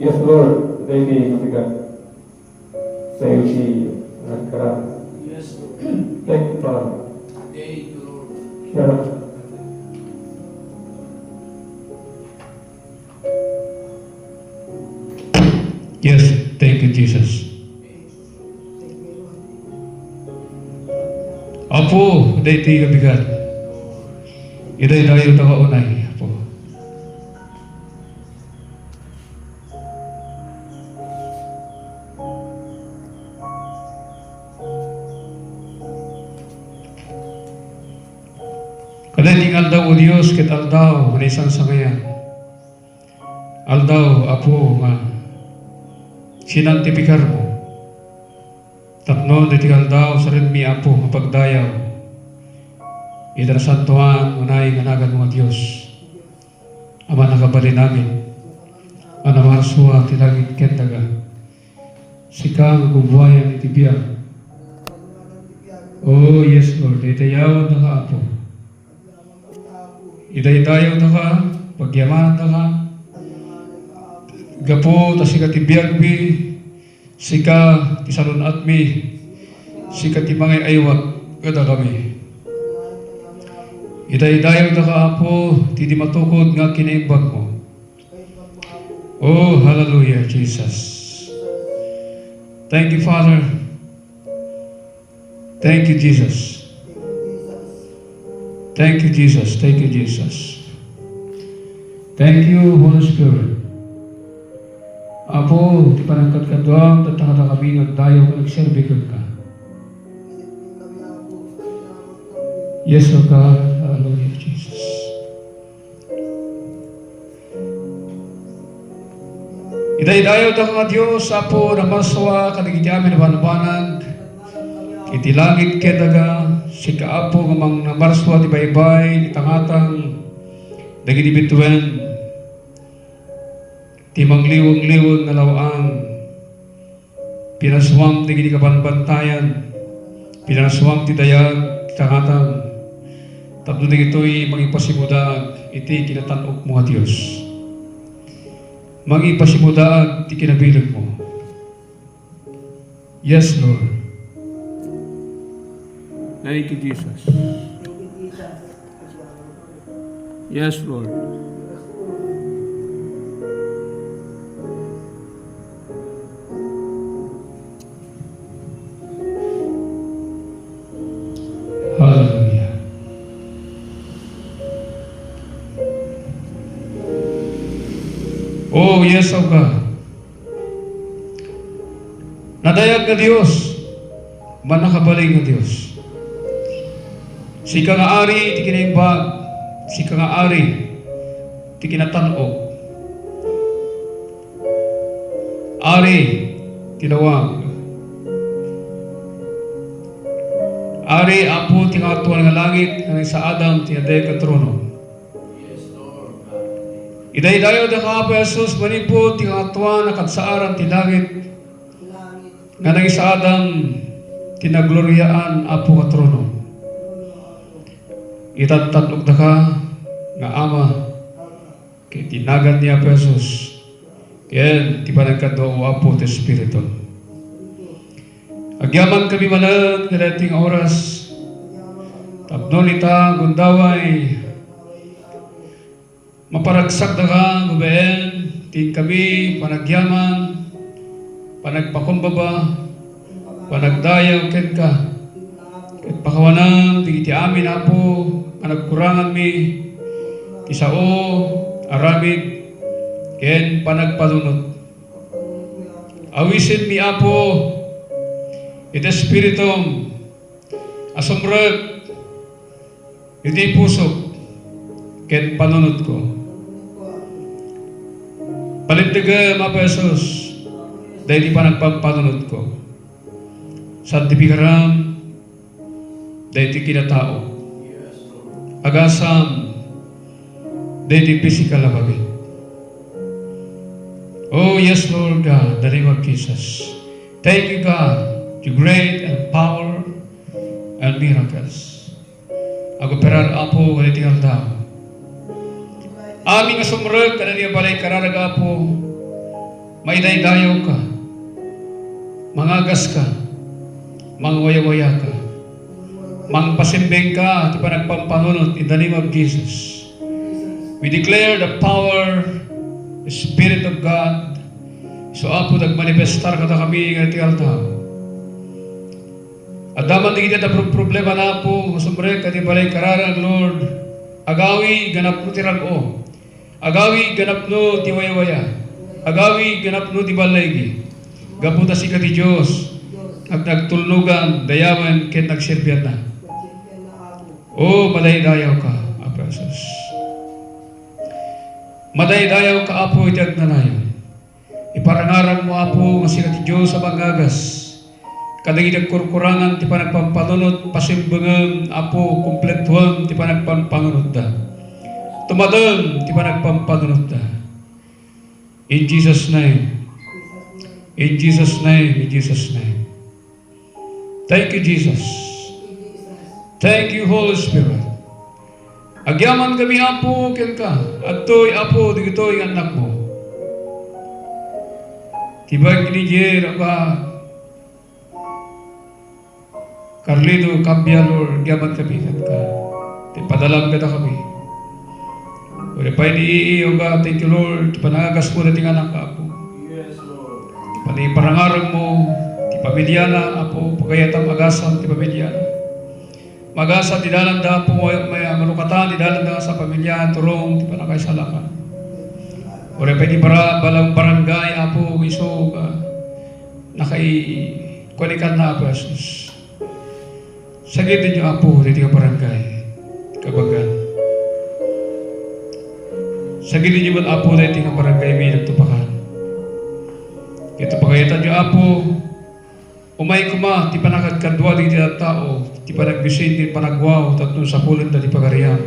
Yes, Lord. Daily mabigat sa iyo si nagkarap. Yes, Lord. Thank you, Father. Thank you, Lord. Share us. Yes, thank you, Jesus. Apo, dayti kabigat. Iday dayo tawaunay, Apo. Kadating aldaw o Diyos, ket aldaw, manisang sangayan. Aldaw, Apo, nga, sinantipikar mo. Tapno, ditigal daw, sa rin mi Apo, mapagdayaw. Ita santuan, unay nganagan mga Diyos. Ama nakabali namin. Ana marsua, tilagin kentaga. Sikang kubuhayan itibiyang. Oh, yes, Lord. Itayaw na ka, Apo. Itaydayaw na ka, pagyamanan na ka. Gapo, tasika tibiyag mi. Sika, tisalun at mi. Sika timangay aywak, kada kami. Itaydayaw na ka, Apo, tidi matukod nga kinaimbag mo. Oh, hallelujah, Jesus. Thank you, Father. Thank you, Jesus. Thank you, Jesus. Thank you, Jesus. Thank you, Holy Spirit. Apo, di panangkat ka doang, tatakata kami nagdayaw ka, nagserbikan ka. Yes, O God. Hallelujah, Jesus. Idaydayaw ta nga Diyos, Apo, na marswa, kanagiti amin na banabanag, iti langit kedaga, si Kaapo nga mang namarswa di baybay, itangatang, dagiti bituin, timang liwang-liwang na lawang, pinaswam di gini kapanbantayan, pinaswam ti dayag, itangatang, tapno di ito'y magipasimudag, iti kinatanok mo nga Diyos. Magipasimudag, iti kinabilag mo. Yes, Lord. Thank you, Jesus. Yes, Lord. Hallelujah. Oh, yes, O God. Nadayag na Diyos, manakabaling na Diyos. Sika nga ari, ti kinaimbag, sika nga ari, ti kinatanog. Ari, tinawag. Ari, Apo, tingatuan nga langit, nga sa Adam, tinaday ka trono. Idaydayo da ka, Apo Jesus, manipo, tingatuan, nakatsaaran, tinagit, nga nang sa Adam, tinagloryaan, Apo ka trono. Itatatlog na ka, nga Ama, kay tinagan niya, Apo Jesus, kaya ti panagkado, Apo, ti Espiritu. Agyaman kami manan, kadating oras, tapno nita, gundaway, maparagsak na ka, gubayan, ting kami, panagyaman, panagpakumbaba, panagdayaw, ken ka, ket pakawanan, tigiti amin, Apo, panagkurangan mi, kisao, aramid, ken panagpalunod. Awisin mi, Apo, iti Espiritum, asumrag, iti puso, ken panunod ko. Palintigam, Apo Jesus, dahil di pa nagpampanunod ko. Santipikaram, dahil di kinatao. Agasam, dahil di physical na bagay. Oh, yes, Lord God, the name of Jesus. Thank you, God, you great and power and miracles. Ako perar, Apo, kanitingal daw. Aming asumrag, kananiya balay kararaga po, may daydayaw ka, mangagas ka, mangwaya-waya ka, mangpasimbeng ka, ti panagpampanunot in the name of Jesus. We declare the power, the Spirit of God, so apo nagmanifestar ka ta kami ng iti altar. At daman di kita na problema na po, sumbre ka di balay kararang Lord, agawi ganap no tirago, agawi ganap no tiwaya-waya, agawi ganap no di balaygi, gaputa si ka di Diyos, at nagtulnugan, dayawan, ken nagsirbyan na. O, madaydayaw ka, Apo Jesus. Madaydayaw ka, Apo, itag nanayon. Iparangarang mo, Apo, nga si ka di Diyos sa bangagas, kadagitag kurkurangan ti panagpampanunot, pasimbangan, Apo, kumpletuan ti panagpampanunot da. Tumadang ti panagpampanunot da. In Jesus' name. In Jesus' name. In Jesus' name. Thank you, Jesus. Thank you, Holy Spirit. Agyaman kami, Apo, ken ka. At to'y, Apo, digito'y anak mo. Tibag ni Jer, ka, Carlito, Cambia, Lord, gyaman kami ka. Padalam ka kami. Uri pa iniiiyo ka, thank you, Lord. Panagagas mo na ting anak ka, Apo. Yes, Lord. Paniparangarang mo, ti pamilya na, Apo, pagayatang agasan, ti pamilya na. Magasan, ti dalanda, Apo, may malukatan, ti dalanda sa pamilya, turong, ti panakaisalakan. Uri pa di balang barangay, Apo, iso ka, kuanikan na, Apo, Jesus. Sagitin niyo, Apo, dito ka barangay, kabagan. Sagitin niyo man, Apo, dito ka barangay, may nagtupakan. Ito pagayatan niyo, Apo, umay kuma, ti panakagkadwa, di na tao, ti panagbisin, ti panagwaw, tatlong sapulan na ti pagariam.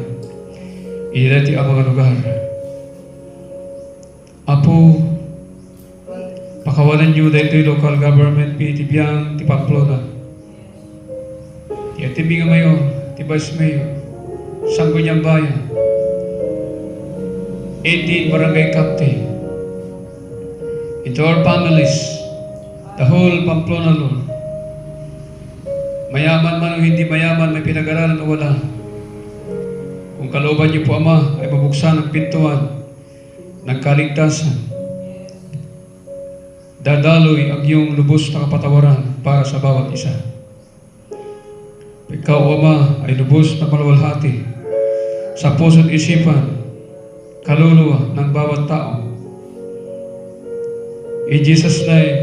Ila ti ang mga lugar. Apo, pakawanan niyo dito yung local government, ti Biyang, ti Pamplona. Ti Binga Mayor, ti Vice Mayor, Sangguniang Bayan, 18 barangay captain, into our families, the whole Pamplona, Lord. Mayaman man o hindi mayaman, may pinag-aralan o wala. Kung kalooban niyo po, Ama, ay mabuksan ang pintuan ng kaligtasan. Dadaloy ang iyong lubos na kapatawaran para sa bawat isa. Ikaw, Ama, ay lubos na maluwalhati sa puso't isipan, kaluluwa ng bawat tao. In Jesus' name,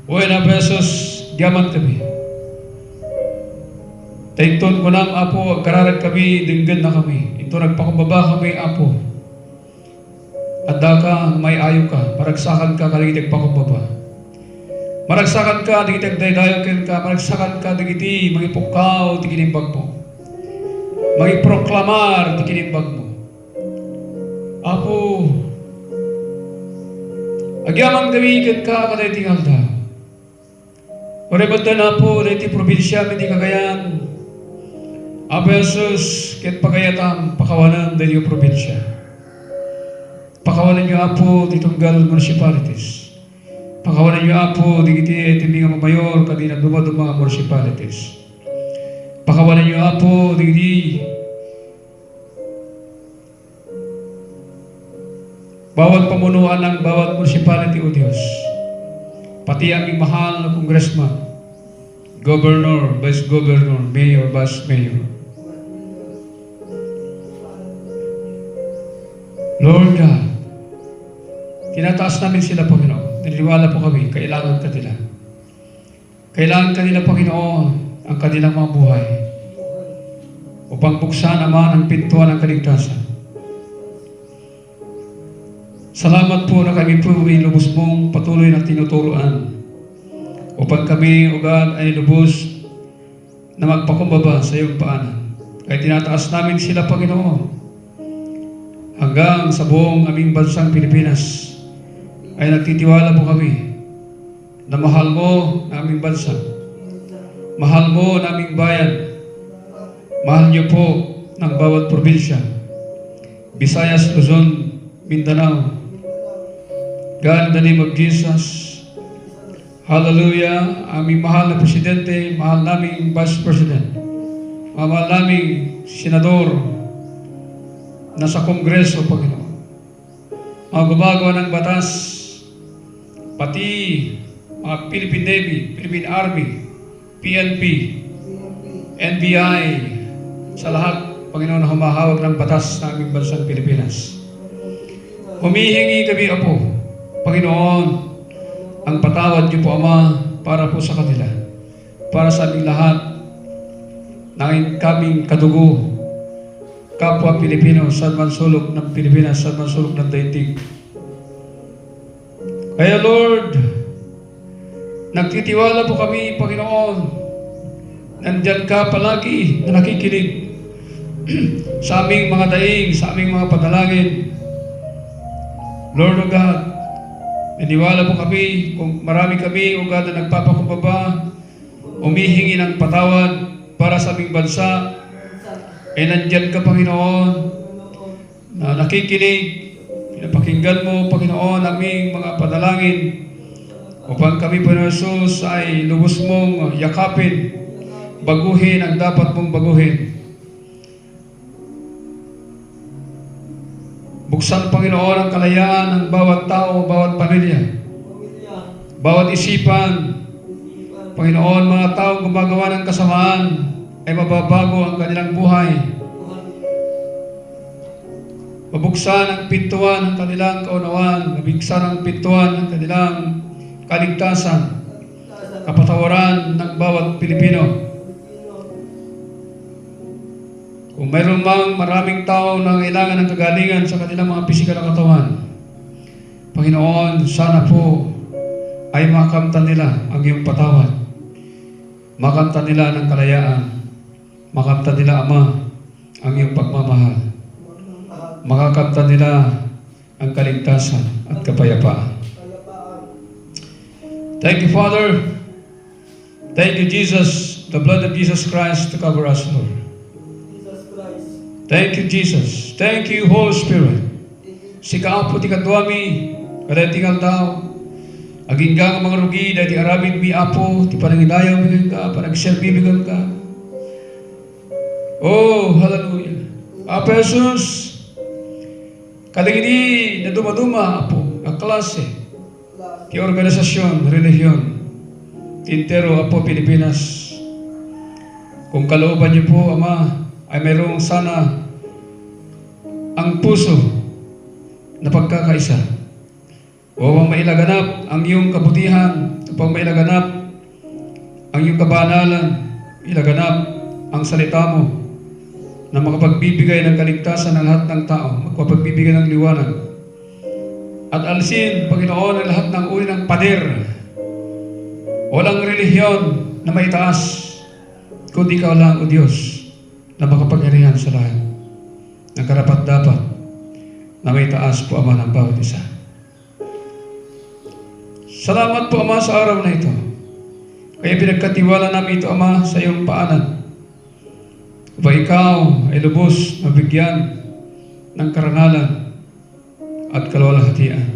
Uy na besos, gaman kami. Tainton ko lang, Apo, kararag kami, dinggan na kami. Ito nagpakumbaba kami, Apo. At ka, may ayo ka, maragsakan ka, kaligitag pakumbaba. Maragsakan ka, digitag daydayokin ka, maragsakan ka, digiti, magipukaw, tikinimbag mo. Magiproklamar, tikinimbag mo. Apo, agyaman gamikin ka, kaday tingal da. Oribad na po, dahi probinsya, hindi kagayan. Apo Jesus, kit pagayatang, pakawanan, dahi yung probinsya. Pakawanan niyo, Apo, ditunggal municipalities. Pakawanan niyo, Apo, digiti nga mayor, kadina dumaduma mga municipalities. Pakawanan niyo, Apo, digiti bawat pamunuan ng bawat municipality, O Diyos. Pati ang mahal na congressman, governor, vice governor, mayor, vice mayor. Lord God, tinataas namin sila, Panginoon. Niliwala po kami, kailangan ka nila. Kailangan ka nila, Panginoon, ang kanilang mga buhay. Upang buksan naman ang pintuan ng kaligtasan. Salamat po na kami po ay lubos mong patuloy na tinuturuan. Upang kami, O God, ay lubos na magpakumbaba sa iyong paanan. Kaya tinataas namin sila, Panginoon. Hanggang sa buong aming bansang Pilipinas, ay nagtitiwala po kami na mahal mo na aming bansa, mahal mo na aming bayan, mahal niyo po ng bawat probinsya, Visayas, Luzon, Mindanao, God, in the name of Jesus, hallelujah, aming mahal na Presidente, mahal naming Vice President, mahal naming Senador, nasa Kongreso, Panginoon, mga gumagawa ng batas, pati mga Philippine Navy, Philippine Army, PNP, NBI, sa lahat, Panginoon, na humahawag ng batas ng aming bansang Pilipinas. Humihingi kami, Apo, Panginoon, ang patawad niyo po, Ama, para po sa kanila, para sa aming lahat, ng kaming kadugo, kapwa Pilipino, saan man sulok ng Pilipinas, saan man sulok ng daigdig. Kaya Lord, nagtitiwala po kami, Panginoon, nandyan ka palagi na nakikinig sa aming mga daing, sa aming mga panalangin. Lord o God, naniwala po kami, kung marami kami, o God, na nagpapakumbaba, umihingi ng patawad para sa aming bansa, nandyan ka, Panginoon, na nakikinig, pinapakinggan mo, Panginoon, aming mga panalangin, upang kami, Panginoon Jesus, ay lubos mong yakapin, baguhin ang dapat mong baguhin. Buksan, Panginoon, ang kalayaan ng bawat tao, bawat pamilya, bawat isipan. Panginoon, mga taong gumagawa ng kasamaan ay mababago ang kanilang buhay. Mabuksan ang pintuan ng kanilang kaunawaan, mabuksan ang pintuan ng kanilang kaligtasan, kapatawaran ng bawat Pilipino. Kung mayroon mang maraming tao na kailangan ng kagalingan sa kanilang mga pisikal na katawan, Panginoon, sana po ay makamtan nila ang iyong patawad. Makamtan nila ng kalayaan. Makamtan nila, Ama, ang iyong pagmamahal. Makakamtan nila ang kaligtasan at kapayapaan. Thank you, Father. Thank you, Jesus, the blood of Jesus Christ to cover us, Lord. Thank you, Jesus. Thank you, Holy Spirit. Sika apo ti kadwami, kada tingal tao. Aging ka mga rugi, dahil ti arabid mi apo, ti panangidayaw mi ka, panagserbi mi ka. Oh, hallelujah. Apo Jesus, kadagini na dumaduma apo, ang klase, ti organisasyon, relihiyon, tintero apo Pilipinas. Kung kalooban niyo po, Ama, ay mayroong sana ang puso na pagkakaisa. Upang mailaganap ang iyong kabutihan, upang mailaganap ang iyong kabanalan, ilaganap ang salita mo na makapagbibigay ng kaligtasan ng lahat ng tao, makapagbibigay ng liwanag. At alisin, Panginoon, ang lahat ng uri ng pader. Walang relihiyon na maitaas, kundi ikaw lang, O Diyos, na makapangyarihan sa lahat ng karapat-dapat na may taas po, Ama, ng bawat isa. Salamat po, Ama, sa araw na ito. Kaya pinagkatiwala namin ito, Ama, sa iyong paanan. Upang ikaw ay lubos na bigyan ng karangalan at kaluwalhatian.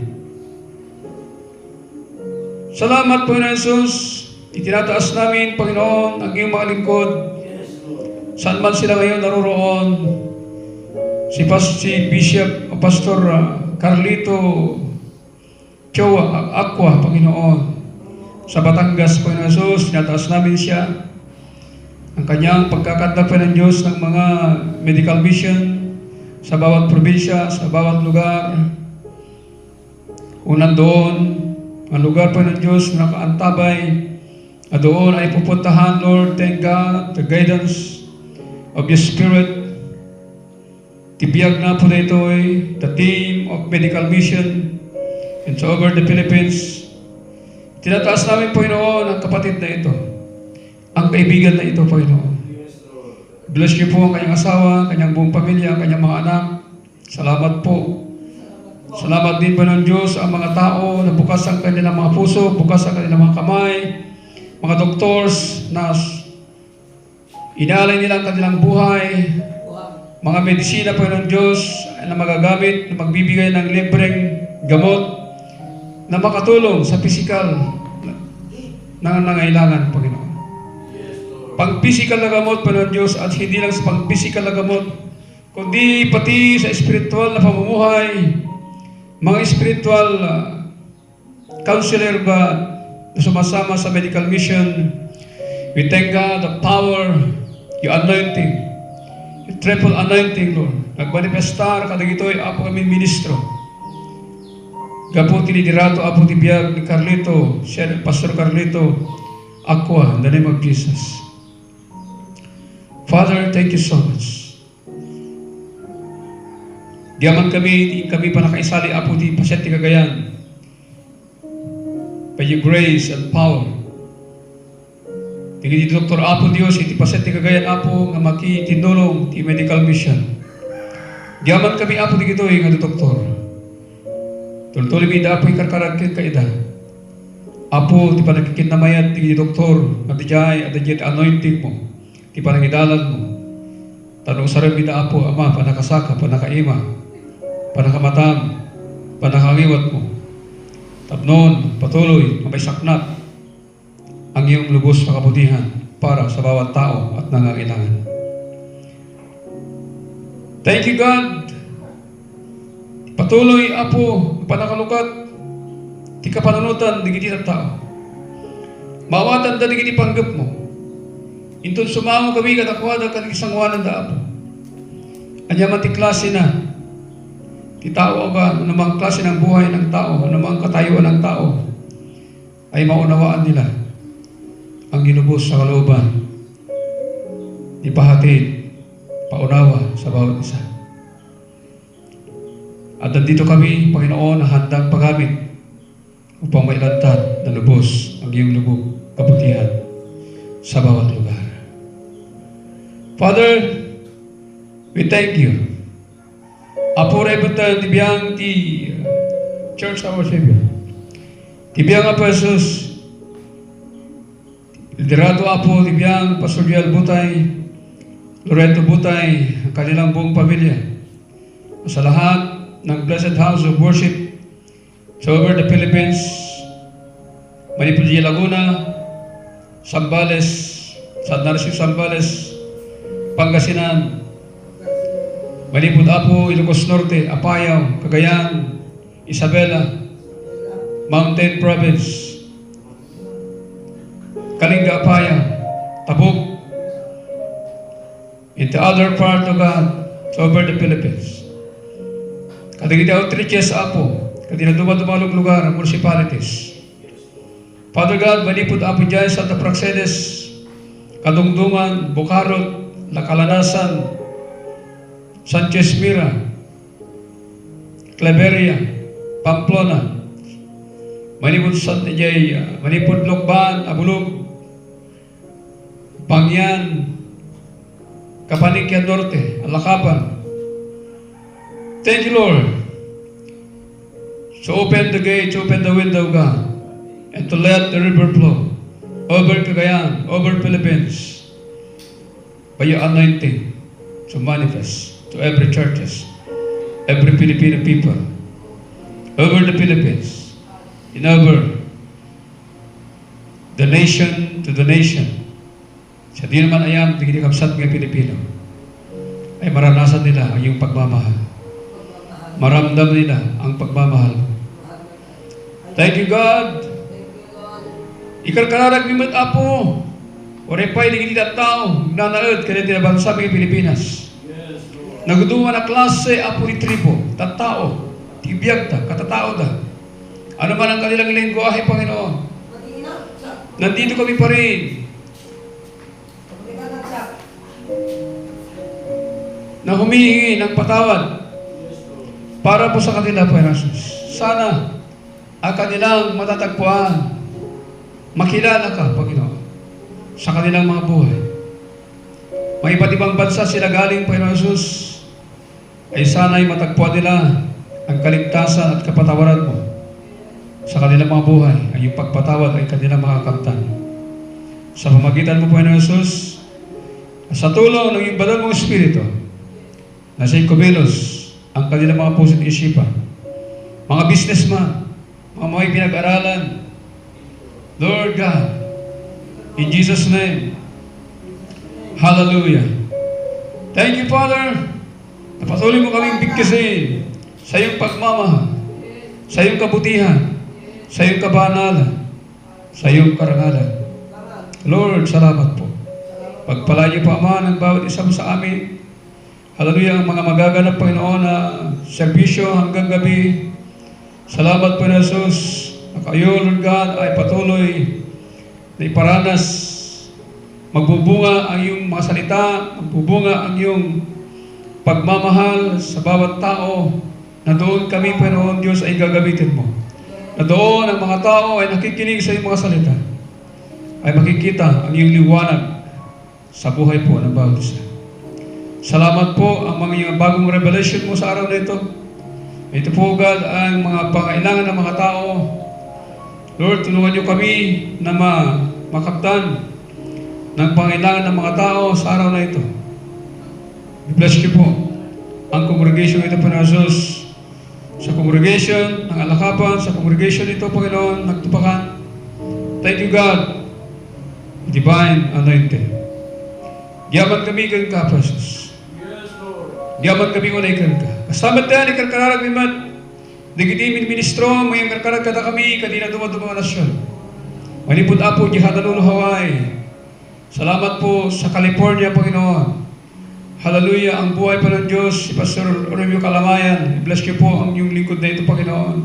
Salamat, Panginoon Jesus. Itinataas namin, Panginoon, ang iyong mga lingkod. Saan man sila ngayon naroroon, si Bishop o Pastor Carlito Chowa Aqua, Panginoon, sa Batangas, Panginoon Jesus, tinataas namin siya. Ang kanyang pagkakadapan ng Diyos ng mga medical mission sa bawat probinsya, sa bawat lugar. Kung nandoon, ang lugar po ng Diyos na nakaantabay, at doon ay pupuntahan, Lord, thank God, the guidance of your Spirit. Tibiyag na po na ito the team of medical mission and so over the Philippines. Tinataas namin, Panginoon, ang kapatid na ito, ang kaibigan na ito, Panginoon. Bless niyo po ang kanyang asawa, kanyang buong pamilya, ang kanyang mga anak. Salamat po. Salamat din, Panginoon Diyos, ang mga tao na bukas ang kanilang mga puso, bukas ang kanilang mga kamay, mga doctors na inalay nila ang kanilang buhay, mga medisina, Panginoon Diyos, na magagamit, na magbibigay ng libreng gamot na makatulong sa physical na nangailangan, Panginoon. Pang-physical na gamot, Panginoon Diyos, at hindi lang sa pang-physical na gamot, kundi pati sa spiritual na pamumuhay, mga spiritual counselor, God, na sumasama sa medical mission. We thank God, the power, yung anointing, yung triple anointing, Lord. Nagmanifestar, kadagito'y apo kami ministro. Gapo tinidirato, apo tibiyag ni Carlito, Pastor Carlito Aqua, in the name of Jesus. Father, thank you so much. Diyaman kami pa nakaisali, apo di pasyat ti Cagayan. By your grace and power. Tingin di Dr. Apo Dios, iti pasyat ti Cagayan, apo nga makitinulong ti medical mission. Diyaman kami, apo di gito'y nga doktor. Tuloy-tuloy bida apo ikarkaragkin ka ida. Apo, ti panagkikinamayan ti doktor, nga di jay, at di anointing mo, ti panagidalan mo. Tanong sarang bida apo, ama, panakasaka, panakaima, panakamatam, panakangiwat mo. Tapnon, patuloy, may saknap ang iyong lubos na kabutihan para sa bawat tao at nangangailangan. Thank you, God. Patuloy, apo, panakalukat, ti kapanunutan, di kiti tao. Mawatan da di kiti panggap mo. Intun sumamo kami katakwada ka isang wanan da apo. Anyaman ti klase na, ti tao ba, anumang klase ng buhay ng tao, anumang katayuan ng tao, ay maunawaan nila ang ginubos sa kalooban. Ipahatid, paunawa sa bawat isa. At nandito kami, Panginoon, na handang paggamit upang mailantad na lubos ang iyong lubog kabutihan sa bawat lugar. Father, we thank you. Apo rebutan tibiyang ti Church of our Savior. Tibiyang Apo Jesus, liderado apo tibiyang Pastor Dial Butay, Loreto Butay, ang kanilang buong pamilya. Sa lahat ng Blessed House of Worship sa over the Philippines, Manipulya Laguna, Zambales, San Narcisio Zambales, Pangasinan, Manipud Apo, Ilocos Norte, Apayao, Cagayan, Isabela, Mountain Province, Kalinga Apayao, Tabuk, in the other part of God, over the Philippines. Kadigiti outreaches apo, kadina dumadumaalog lugar, municipalities. Father God, manipod apo dyan sa Praxedes, Kadungdungan, Bucarot, Lakalanasan, Sanchez Mira, Claveria, Pamplona, manipod sa Tijay, manipod Lokban, Abulog, Pangyan, Kapanikyan Norte, Alakapan. Thank you, Lord. So open the gates, open the window, God, and to let the river flow over Cagayan, over Philippines, by your anointing to manifest to every churches, every Filipino people, over the Philippines, and over the nation to the nation. Sa di naman ayam, di kapsat mga Pilipino, ay maranasan nila ang iyong pagmamahal. Maramdam nila ang pagmamahal. Thank you, God. Ikarkararag nimot apo. Orepay di kita tao. Nanaod kaya tinabansa mga Pilipinas. Naguduman na klase apo ni tribo. Tatao. Tibiyag ta. Katatao ta. Ano man ang kanilang lingwahe, Panginoon. Nandito kami pa rin. Na humihingi ng patawad para po sa kanila, Panginoon Jesus. Sana ang kanilang matatagpuan, makilala ka, Panginoon, sa kanilang mga buhay. May iba't ibang bansa sila galing, Panginoon Jesus, ay sana'y matagpuan nila ang kaligtasan at kapatawaran mo sa kanilang mga buhay. Ay yung pagpatawad ay kanilang makakamtan. Sa pamagitan mo, Panginoon Jesus, sa tulong ng iyong banal mong Espiritu, nasa kumilos ang kanilang mga puso't isipan. Mga businessman, mga may pinag-aralan. Lord God, in Jesus' name, hallelujah. Thank you, Father, na patuloy mo kaming bigkasin sa iyong pagmamahal, sa iyong kabutihan, sa iyong kabanalan, sa iyong karangalan. Lord, salamat po. Pagpala niyo po, Ama, ng bawat isa mo sa amin. Hallelujah, ang mga magaganap, Panginoon, na serbisyo hanggang gabi. Salamat po, Jesus, na kayo, Lord God, ay patuloy na iparanas. Magbubunga ang iyong mga salita, magbubunga ang iyong pagmamahal sa bawat tao, na doon kami, Panginoon Diyos, ay gagamitin mo. Na doon ang mga tao ay nakikinig sa iyong mga salita, ay makikita ang iyong liwanag sa buhay po ng bawat isa. Salamat po ang mga bagong revelation mo sa araw na ito. Ito po, God, ang mga pangailangan ng mga tao. Lord, tulungan niyo kami na makaptan ng pangailangan ng mga tao sa araw na ito. I-bless niyo po ang congregation ito, Panginoon Jesus. Sa congregation ng Alakapan, sa congregation ito, Panginoon, nagtupakan. Thank you, God. Divine anointing. Giyaman kami kang kapasos. Yes, Lord. Giyaman kami kung naikan ka. Kasamat tayo, ikarkararag mimat. Digitimin ministro, may karkarag kada kami, kanina dumaduma nasyon. Manipod apo, Jihadalul Hawaii. Salamat po sa California, Panginoon. Hallelujah, ang buhay pa ng Diyos, si Pastor Romeo Calamayan. I-bless niyo po ang iyong lingkod na ito, Panginoon.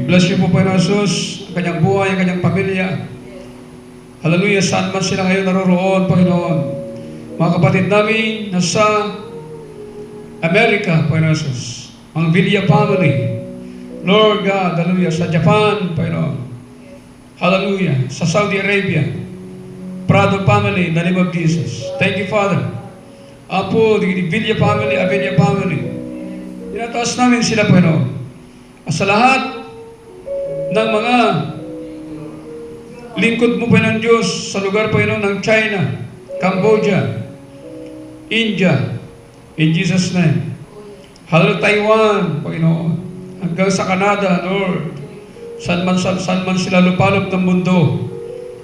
I-bless niyo po, Panginoon Jesus, ang kanyang buhay, ang kanyang pamilya. Hallelujah, saan man sila ngayon naroroon, Panginoon. Mga kapatid namin nasa Amerika, Panginoon Jesus. Ang Villa family. Lord God, hallelujah, sa Japan, Panginoon. Hallelujah, sa Saudi Arabia. Prado family, in the name of Jesus. Thank you, Father. Apo, the Villa family, Avenia family. Tinataas namin sila, Panginoon. At sa lahat ng mga lingkod mo, Panginoon Diyos, sa lugar, Panginoon, ng China, Cambodia, India, in Jesus' name. Hallelujah, Taiwan, Panginoon, hanggang sa Canada, Lord, saan man sila lupalop ng mundo,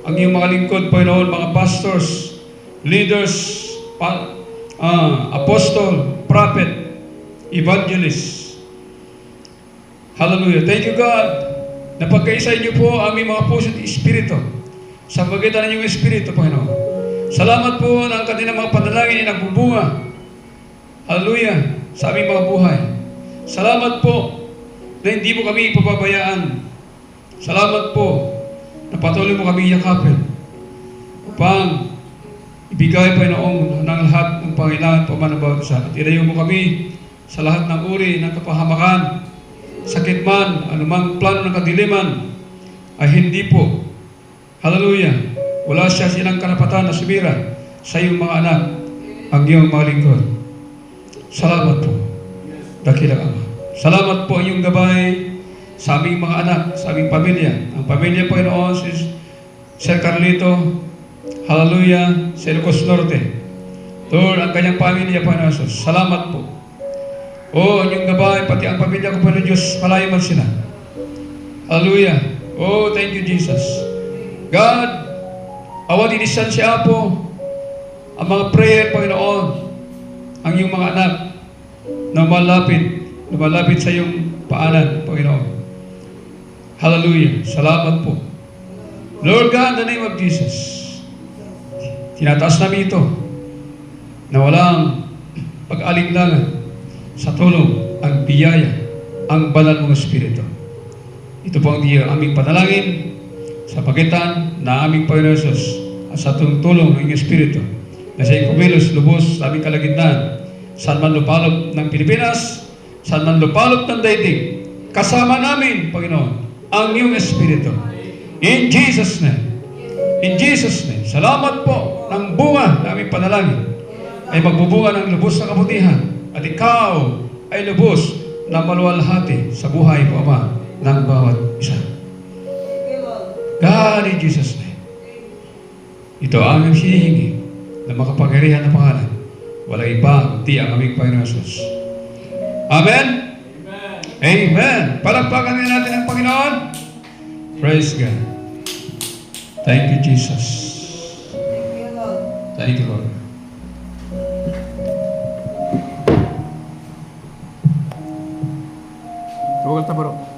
ang iyong mga lingkod, Panginoon, mga pastors, leaders, apostle, prophet, evangelist. Hallelujah. Thank you, God, na pagkaisa niyo po ang aming mga puso at espiritu sa pagitan ng iyong espiritu, Panginoon. Salamat po na ang kanilang mga panalangin ay nagbubunga. Hallelujah. Sa aming mga buhay. Salamat po na hindi mo kami ipababayaan. Salamat po na patuloy mo kami yakapin upang ibigay, Panginoon, ng lahat ng pangailangan pa man ng bawat isa. At ilayo mo kami sa lahat ng uri ng kapahamakan, sakit man, anumang plano ng kadiliman, ay hindi po. Hallelujah. Wala silang karapatan na sumira sa iyong mga anak, ang iyong mga lingkod. Salamat po, dakilang Ama. Salamat po ang iyong gabay sa aming mga anak, sa aming pamilya. Ang pamilya, Panginoon, si Sir Carlito, hallelujah, sa Ilocos Norte. Lord, ang kanyang pamilya, Panginoon Jesus. Salamat po. Oh, ang iyong gabay, pati ang pamilya ko, Panginoon Diyos, malayo man sila. Hallelujah. Oh, thank you, Jesus. God, awa dinisan siya po ang mga prayer, Panginoon, ang iyong mga anak na lumalapit sa iyong paanan, Panginoon. Hallelujah. Salamat po. Lord God, in the name of Jesus, tinataas namin ito na walang pag-alinlangan sa tulong, ang biyaya, ang banal mong Espiritu. Ito po ang aming panalangin sa pagitan na aming Panginoon Jesus at sa tulong ng Espiritu na siya'y kumilos, lubos sa aming kalagitnaan, saan man lupalop ng Pilipinas, saan man lupalop ng daigdig, kasama namin, Panginoon, ang iyong Espiritu. In Jesus' name. In Jesus' name. Salamat po ng bunga na aming panalangin ay magbubunga ng lubos na kabutihan at ikaw ay lubos na maluwalhati sa buhay po, Ama, ng bawat isa. God, in Jesus' name. Ito ang aming hinihingi na makapangyarihan na pangalan. Walang iba kundi ang aming Panginoon Jesus. Amen? Amen. Amen. Palakpakan din natin ang Panginoon. Praise God. Thank you, Jesus. Thank you, Lord. Huwag ka bro.